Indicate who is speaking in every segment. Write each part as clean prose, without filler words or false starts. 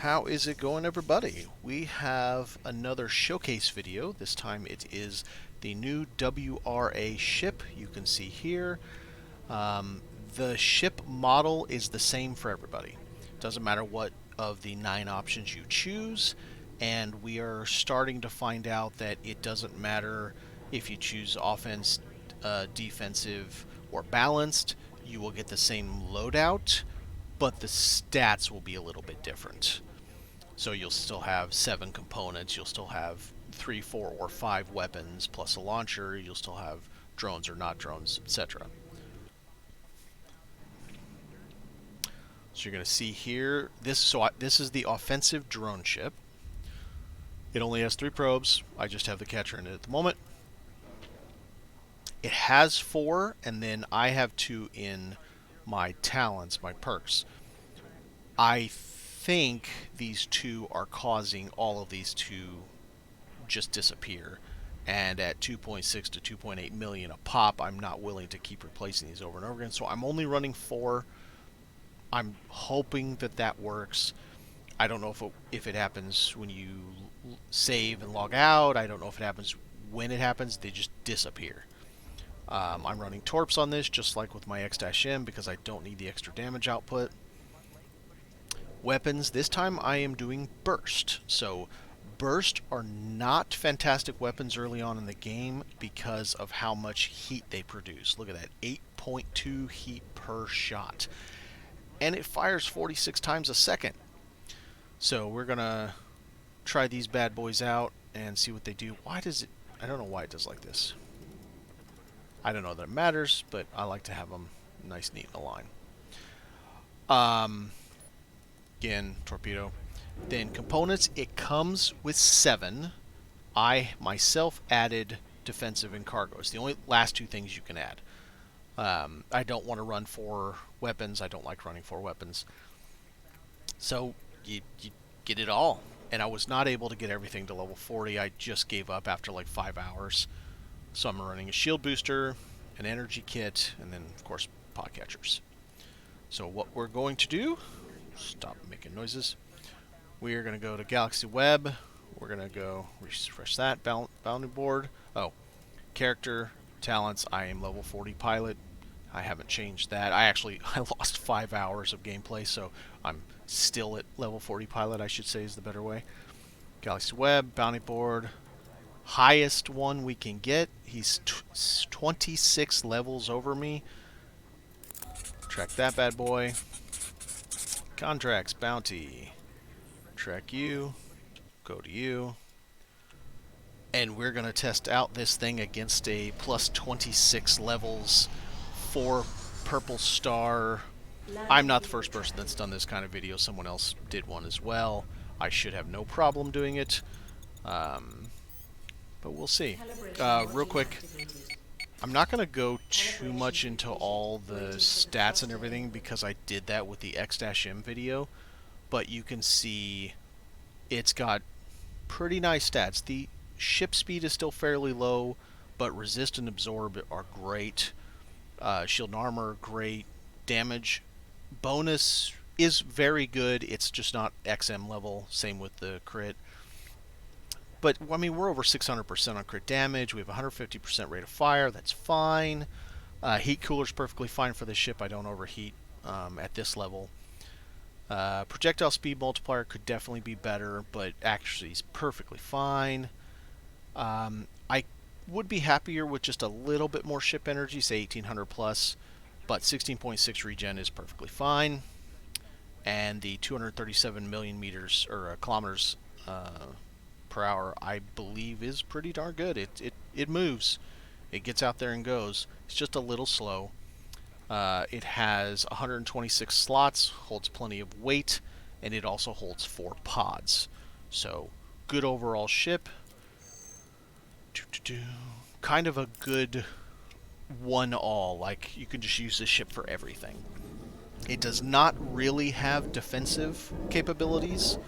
Speaker 1: How is it going, everybody? We have another showcase video. This time it is the new WRA ship. You can see here. The ship model is the same for everybody. Doesn't matter what of the 9 options you choose, and we are starting to find out that it doesn't matter if you choose offense, defensive, or balanced. You will get the same loadout, but the stats will be a little bit different. So you'll still have 7 components, you'll still have 3, 4, or 5 weapons plus a launcher, you'll still have drones or not drones, etc. So you're going to see here, this is the offensive drone ship. It only has 3 probes, I just have the catcher in it at the moment. It has 4, and then I have 2 in my talents, my perks. I think these 2 are causing all of these to just disappear, and at 2.6 to 2.8 million a pop, I'm not willing to keep replacing these over and over again, so I'm only running 4. I'm hoping that that works. I don't know if it happens when you save and log out. I don't know if it happens when it happens. They just disappear. I'm running torps on this, just like with my X-M, because I don't need the extra damage output. Weapons, this time I am doing burst. So burst are not fantastic weapons early on in the game because of how much heat they produce. Look at that, 8.2 heat per shot. And it fires 46 times a second. So we're going to try these bad boys out and see what they do. Why does it... I don't know why it does like this. I don't know that it matters, but I like to have them nice, neat, in a line. Again, torpedo. Then components, it comes with 7. I myself added defensive and cargo. It's the only last 2 things you can add. I don't want to run 4 weapons. I don't like running 4 weapons. So you get it all. And I was not able to get everything to level 40. I just gave up after like 5 hours. So I'm running a shield booster, an energy kit, and then of course pod catchers. So what we're going to do, stop making noises. We are going to go to Galaxy Web. We're going to go refresh that bounding board. Oh, character, talents. I am level 40 pilot. I haven't changed that. I lost 5 hours of gameplay, so I'm still at level 40 pilot, I should say, is the better way. Galaxy Web, bounty board. Highest one we can get. He's 26 levels over me. Track that bad boy. Contracts, bounty. Track you. Go to you. And we're going to test out this thing against a plus 26 levels, 4 purple star. I'm not the first person that's done this kind of video. Someone else did one as well. I should have no problem doing it. But we'll see. Real quick, I'm not going to go too much into all the stats and everything because I did that with the X-M video. But you can see it's got pretty nice stats. The ship speed is still fairly low, but resist and absorb are great. Shield and armor, great. Damage bonus is very good. It's just not XM level. Same with the crit. But, I mean, we're over 600% on crit damage. We have 150% rate of fire. That's fine. Heat cooler's perfectly fine for this ship. I don't overheat at this level. Projectile speed multiplier could definitely be better, but actually is perfectly fine. I would be happier with just a little bit more ship energy, say 1800 plus, but 16.6 regen is perfectly fine. And the 237 million meters or kilometers per hour, I believe, is pretty darn good. It moves. It gets out there and goes. It's just a little slow. It has 126 slots, holds plenty of weight, and it also holds 4 pods. So, good overall ship. Kind of a good one-all. Like, you can just use this ship for everything. It does not really have defensive capabilities.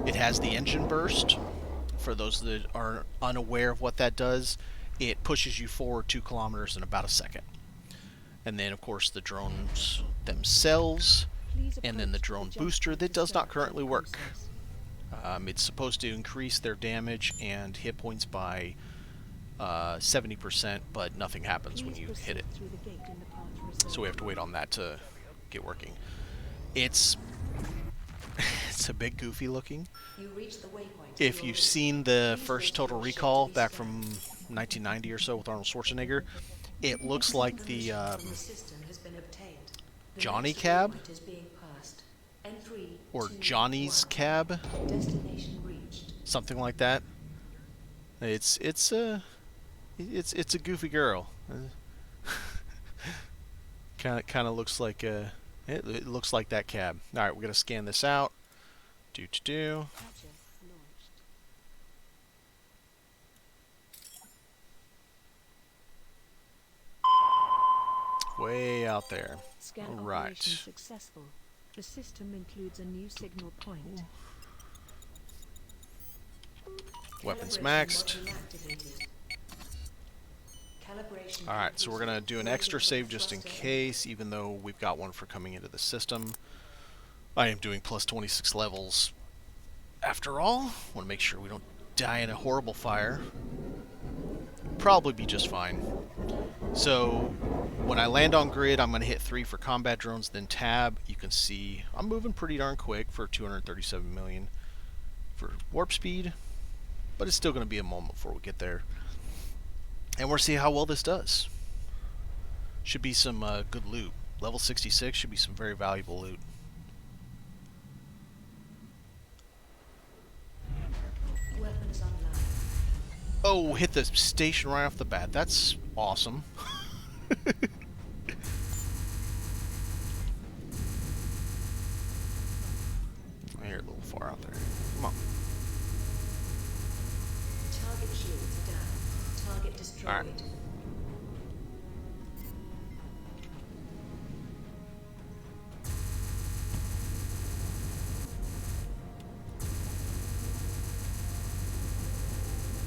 Speaker 1: It has the engine burst. For those that are unaware of what that does, it pushes you forward 2 kilometers in about a second. And then, of course, the drones themselves And then the drone booster that does not currently work. It's supposed to increase their damage and hit points by 70%, but nothing happens when you hit it. So we have to wait on that to get working. It's a bit goofy looking. If you've seen the first Total Recall back from 1990 or so with Arnold Schwarzenegger, it looks like the Johnny cab or Johnny's cab, something like that. It's a goofy girl. kind of looks like it looks like that cab. All right, we're gonna scan this out. Do. Way out there.
Speaker 2: Scan
Speaker 1: All right.
Speaker 2: operation successful. The system includes a new signal point.
Speaker 1: Weapons maxed. Alright, so we're going to do an extra save just in case, even though we've got one for coming into the system. I am doing plus 26 levels. After all, want to make sure we don't die in a horrible fire. Probably be just fine. So, when I land on grid, I'm going to hit 3 for combat drones, then tab. You can see I'm moving pretty darn quick for 237 million for warp speed, but it's still going to be a moment before we get there. And we'll see how well this does. Should be some good loot. Level 66 should be some very valuable loot.
Speaker 2: Weapons online.
Speaker 1: Oh, hit the station right off the bat. That's awesome. You're a little far out there. Come on.
Speaker 2: Target shields down. Target destroyed.
Speaker 1: All right.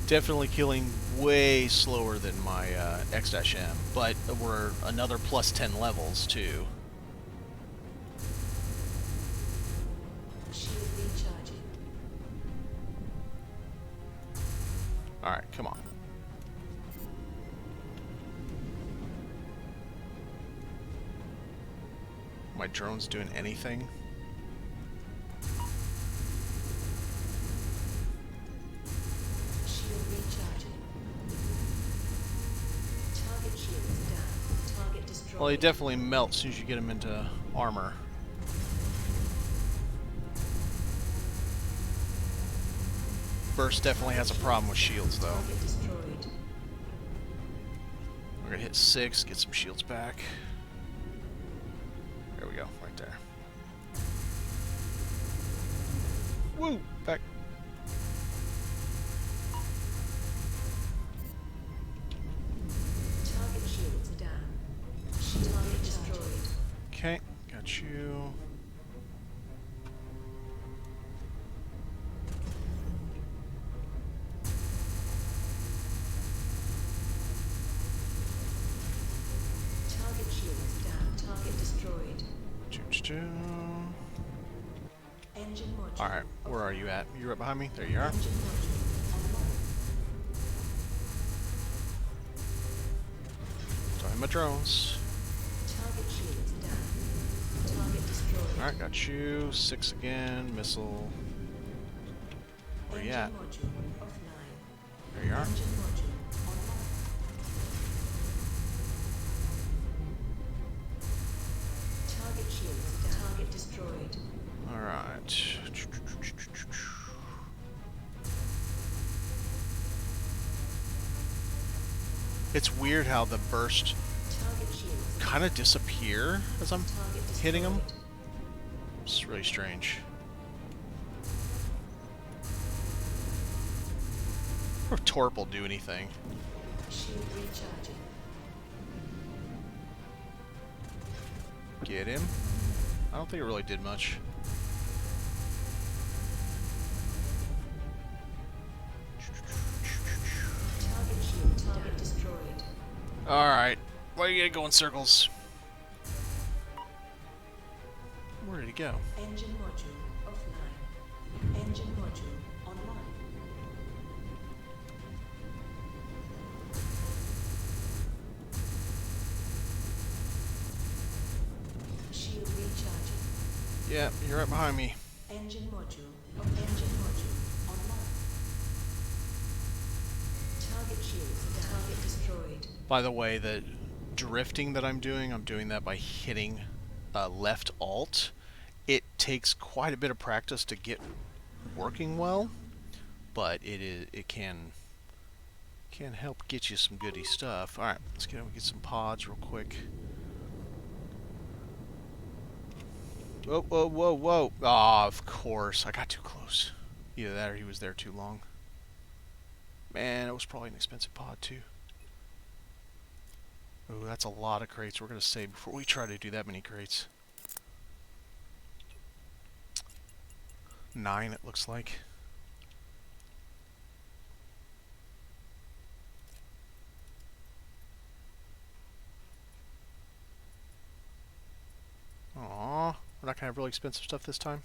Speaker 1: Definitely killing way slower than my X-M, but we're another plus 10 levels too.
Speaker 2: Shield recharging.
Speaker 1: Alright, come on. My drone's doing anything?
Speaker 2: Shield recharging. Target shields down. Target destroyed.
Speaker 1: Well, they definitely melt as soon as you get them into armor. Burst definitely has a problem with shields, though.
Speaker 2: Target destroyed.
Speaker 1: We're gonna hit 6, get some shields back. There we go, right there. Woo! Back.
Speaker 2: Target shields down. Target destroyed.
Speaker 1: Okay, got you.
Speaker 2: Target shields down. Target destroyed. Engine module.
Speaker 1: Alright, where are you at? You right behind me? There you are.
Speaker 2: Engine module online.
Speaker 1: So I have my drones.
Speaker 2: Target shields down. Target destroyed.
Speaker 1: Alright, got you. 6 again. Missile. Where you at?
Speaker 2: Engine module offline.
Speaker 1: There you are.
Speaker 2: Engine module online. Target shields down. Target destroyed.
Speaker 1: Alright. It's weird how the burst
Speaker 2: Target shields.
Speaker 1: kind of disappear as I'm
Speaker 2: Target destroyed.
Speaker 1: hitting them. It's really strange. Or Torp will do anything.
Speaker 2: Shield recharging.
Speaker 1: Get him. I don't think it really did much.
Speaker 2: Target shield. Target destroyed.
Speaker 1: Alright. Why are you gonna go in circles? Where to go.
Speaker 2: Engine module offline. Engine module online. Shield recharging.
Speaker 1: Yeah, you're right behind me.
Speaker 2: Engine module online. Target shields. Target destroyed.
Speaker 1: By the way, the drifting that I'm doing that by hitting left alt. It takes quite a bit of practice to get working well, but it can help get you some goody stuff. All right, let's get some pods real quick. Whoa, whoa, whoa, whoa! Ah, of course, I got too close. Either that or he was there too long. Man, it was probably an expensive pod too. Oh, that's a lot of crates. We're gonna save before we try to do that many crates. 9, it looks like. Aww, we're not gonna have really expensive stuff this time.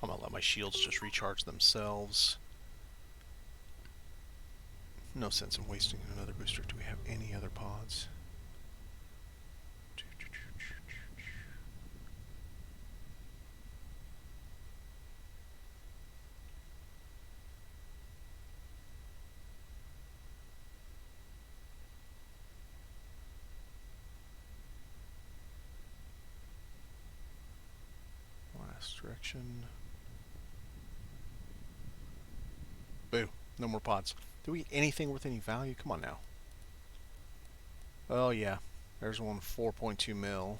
Speaker 1: I'm gonna let my shields just recharge themselves. No sense in wasting another booster. Do we have any other pods? Last direction. Boo. No more pods. Do we get anything worth any value? Come on now. Oh yeah. There's one 4.2 mil.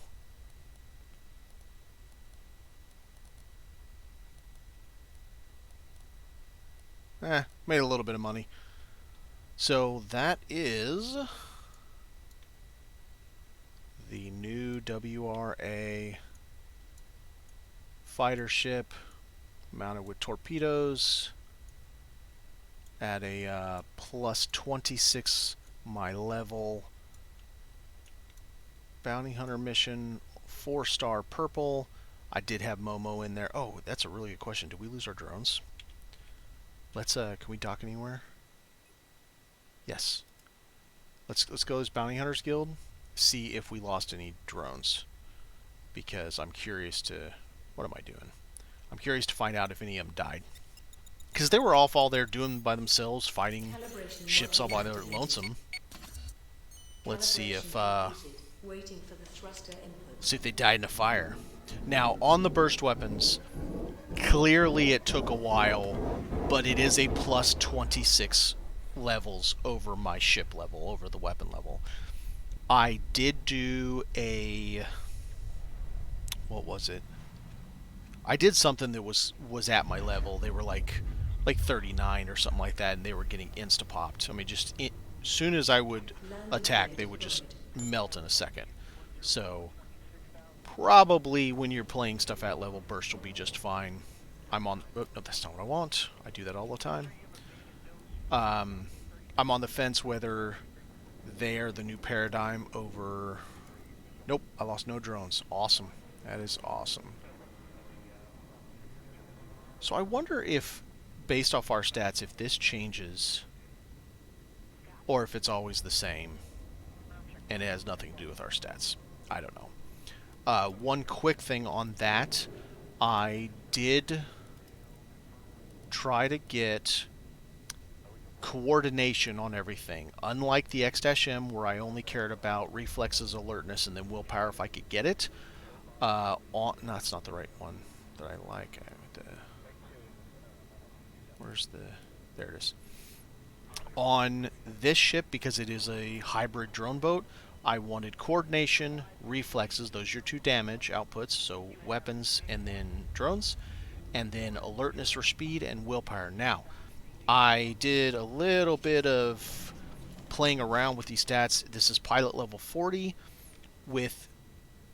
Speaker 1: Made a little bit of money. So that is the new WRA fighter ship mounted with torpedoes at a plus 26 my level bounty hunter mission, 4-star purple. I did have Momo in there. Oh, that's a really good question. Did we lose our drones? Let's can we dock anywhere? Yes. Let's go as Bounty Hunters Guild, see if we lost any drones, because I'm curious to, what am I doing? I'm curious to find out if any of them died, because they were all there doing by themselves, fighting ships all by their lonesome. Let's see if they died in a fire. Now on the burst weapons, clearly it took a while, but it is a plus 26 levels over my ship level, over the weapon level. I did do a, what was it? I did something that was at my level. They were like 39 or something like that, and they were getting insta-popped. I mean, just soon as I would attack, they would just melt in a second. So probably when you're playing stuff at level, burst will be just fine. I'm on, oh, no, that's not what I want. I do that all the time. I'm on the fence whether they're the new paradigm over... Nope, I lost no drones. Awesome. That is awesome. So I wonder if, based off our stats, if this changes, or if it's always the same, and it has nothing to do with our stats. I don't know. One quick thing on that, I did try to get coordination on everything. Unlike the X-M, where I only cared about reflexes, alertness, and then willpower if I could get it. No, that's not the right one that I like. Where's the... There it is. On this ship, because it is a hybrid drone boat, I wanted coordination, reflexes, those are your 2 damage outputs, so weapons and then drones, and then alertness or speed and willpower. Now, I did a little bit of playing around with these stats. This is pilot level 40. With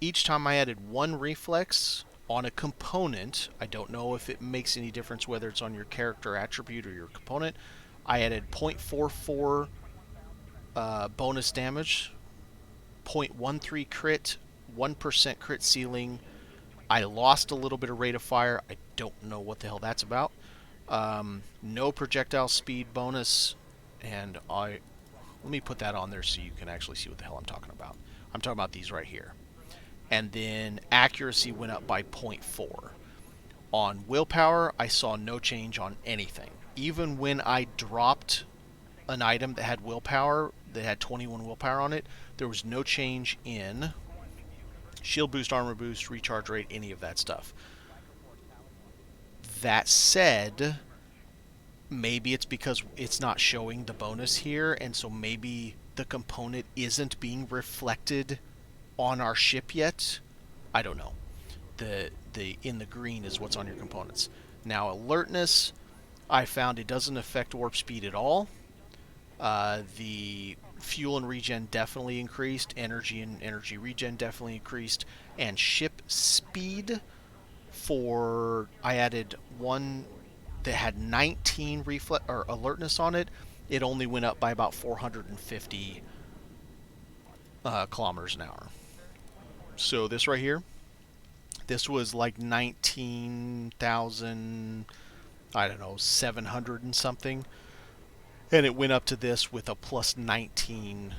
Speaker 1: each time I added 1 reflex on a component, I don't know if it makes any difference whether it's on your character attribute or your component, I added 0.44 bonus damage, 0.13 crit, 1% crit ceiling. I lost a little bit of rate of fire. I don't know what the hell that's about. No projectile speed bonus, and let me put that on there so you can actually see what the hell I'm talking about. I'm talking about these right here. And then accuracy went up by 0.4. On willpower, I saw no change on anything. Even when I dropped an item that had willpower, that had 21 willpower on it, there was no change in shield boost, armor boost, recharge rate, any of that stuff. That said, maybe it's because it's not showing the bonus here, and so maybe the component isn't being reflected on our ship yet. I don't know. The in the green is what's on your components. Now alertness, I found it doesn't affect warp speed at all. The fuel and regen definitely increased. Energy and energy regen definitely increased. And ship speed, I added one that had 19 alertness on it. It only went up by about 450 kilometers an hour. So this right here, this was like 19,000, I don't know, 700 and something. And it went up to this with a plus 19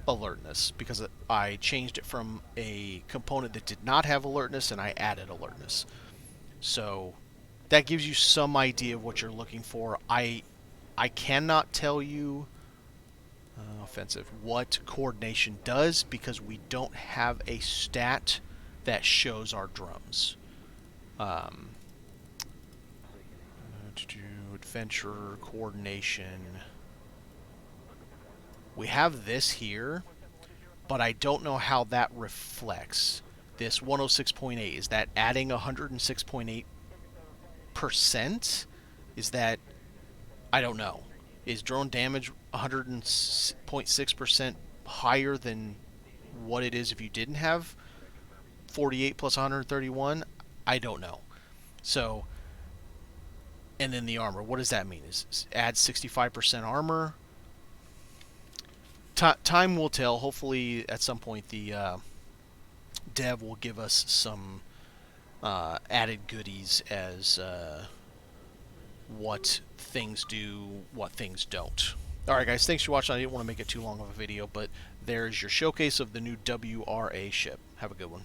Speaker 1: alertness because I changed it from a component that did not have alertness and I added alertness. So that gives you some idea of what you're looking for. I cannot tell you offensive what coordination does because we don't have a stat that shows our drones. Adventure coordination. We have this here, but I don't know how that reflects. This 106.8, is that adding 106.8%? Is that, I don't know. Is drone damage 100.6% higher than what it is if you didn't have 48 plus 131? I don't know. So, and then the armor, what does that mean? Is add 65% armor? Time will tell. Hopefully at some point the dev will give us some added goodies as what things do, what things don't. Alright guys, thanks for watching. I didn't want to make it too long of a video, but there's your showcase of the new WRA ship. Have a good one.